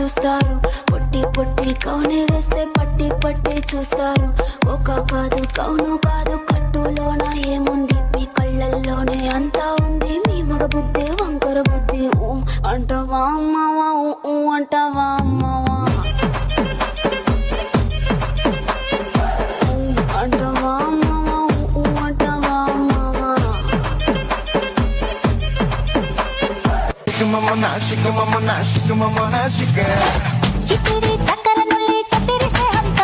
చూస్తారు, పొట్టి పొట్టి కౌని వేస్తే పట్టి పట్టి చూస్తారు. ఒక కాదు కౌను కాదు కట్టులోన ఏముంది, మీ కళ్ళల్లోనే అంతా ఉంది. మీ మగ బుద్ధి వంకర బుద్ధి. అంటావా అమ్మావా, అంటావా అమ్మావా, అంటావా అమ్మావా, అంటావా అమ్మావా. ಕಿಟಿಡಿ ಚಕ್ಕರನಲ್ಲಿ ಕತ್ತರಿಸೆ ಹಂತ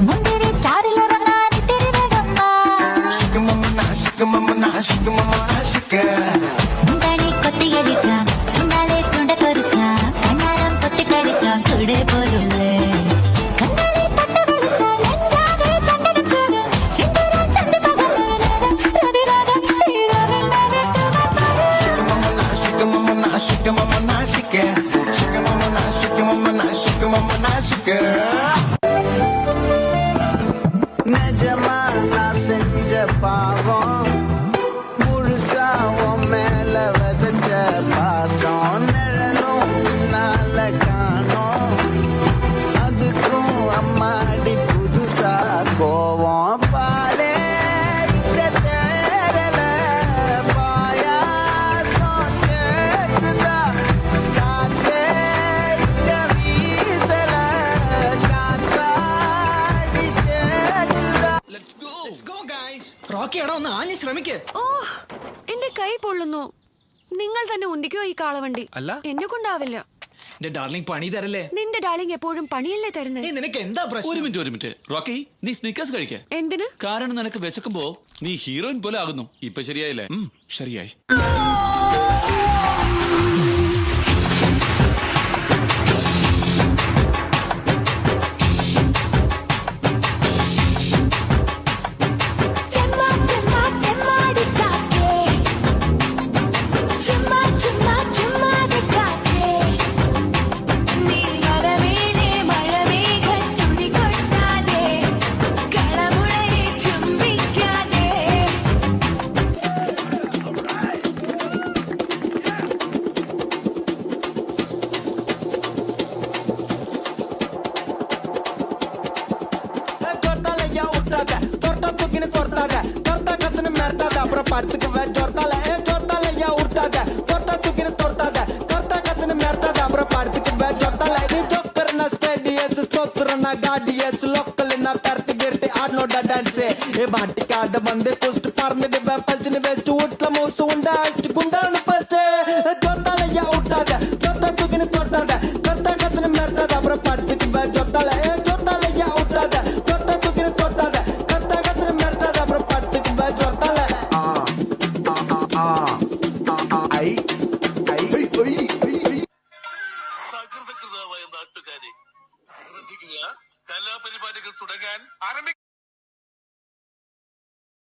ಮುಂದಿರಿ ಚಾರಿಲ ರಂಗಾರಿ ತಿರಿವೆ ಗಮ್ಮ ಮುಂದಾಡಿ ಕೊತ್ತಿಗೆಡಿಕ ಮುಂದಾಳೆ ತುಂಡ ಕೊರುಕ ಕಣ್ಣಾರಂ ಕೊತ್ತಿ ಕಡಿಕ ಕುಡೆ ಪೊರುಳೆ ಕಣ್ಣಾಳಿ ತಟ್ಟ ಬೆಳಿಸ ನೆಂಜಾಗೆ ಚಂಡದ ಚೂರ ಸಿಂಧೂರ ಚಂದ ಪಗಲ ರದಿರಾಗ ಹೀರವೆಣ್ಣಾಗೆ நிஜமா நான் செஞ்ச பாவம் முழுசா உன் மேல விதைச்ச பாசம் நிழலும் பின்னால காணோம் அதுக்கும் அம்மாடி புதுசா கோவம் பாலே இங்க தேரல பாயாசம் கேக்குதா காத்தே இங்க வீசல காத்தாடி கேக்குதா. Let's go guys. റോക്കി എടാ ഒന്ന് ആഞ്ഞ് ശ്രമിക്ക്. ഓ എന്റെ കൈ പൊള്ളുന്നു. നിങ്ങൾ തന്നെ ഉന്തിക്കോ ഈ കാളവണ്ടി. അല്ല. എന്നെ കൊണ്ടാവില്ല. എന്റെ ഡാർലിംഗ് പണി തരല്ലേ. നിന്റെ ഡാർലിംഗ് എപ്പോഴും പണിയല്ലേ തരുന്നത്. നിനക്ക് എന്താ പ്രശ്നം? ഒരു മിനിറ്റ് റോക്കി, നീ സ്നിക്കേഴ്സ് കഴിക്ക. എന്തിന്? കാരണം നിനക്ക് വിശക്കുമ്പോ നീ ഹീറോയിൻ പോലെ ആകുന്നു. ഇപ്പൊ ശരിയായില്ലേ? ശരിയായി. ಕೆಮ್ಮ ಕೆಮ್ಮ ಕೆಮ್ಮಾಡಿ ಕಾಕೆ ಚುಮ್ಮ ಚುಮ್ಮ ಚುಮ್ಮಾಡಿ ಕಾಕೆ ನೀ ಮರವೇನೆ ಮഴವೇಗ ತುಡಿ ಕೊಟ್ಟಾದೆ കളമുഴയെ ചുംബിക്കാതെ ஜொர்த்தாலையா விட்டாத தொர்த்தா தூக்கின்னு தொர்த்தாத தொர்த்தா கத்துன்னு மிரட்டாத அப்புறம் படுத்துக்குவே ஜொர்த்தால ஜொர்த்தாலையா விட்டாத தொர்த்தா தூக்கின்னு தொர்த்தாத தொர்த்தா கத்துன்னு மிரட்டாத அப்புறம் படுத்துக்குவே ஜொர்த்தால நீ ஜொக்கர்னா ஸ்டேடியஸ் ஸ்தோத்திரனா காடியஸ் லோக்கல்னா பெரட்டி கிரட்டி ஆடனோட டான்ஸ் ஏ மாட்டிக்காத வந்து குஸ்ட் பறந்துடுவே பல்ச்சின்னு வெஸ்ட் வீட்ல மூசு உண்டா அஷ்டு குண்டானு பஸ்ட் ஜொர்த்தாலையா விட்டாத தொர்த்தா தூக்கின்னு தொர்த்தாத தொர்த்தா கத்துன்னு மிரட்டாத அப்புறம் படுத்துக்குவே ஜொர்த்தால ஜொர்த்தாலையா விட்டாத தொர்த்தா தூக்கின்னு தொர்த்தாத தொர்த்தா கத்துன்னு மிரட்டாத அப்புறம் படுத்துக்குவே ஜொர்த்தால സകൃതകൃതാവായ നാട്ടുകാരെ ശ്രദ്ധിക്കുക, കലാപരിപാടികൾ തുടങ്ങാൻ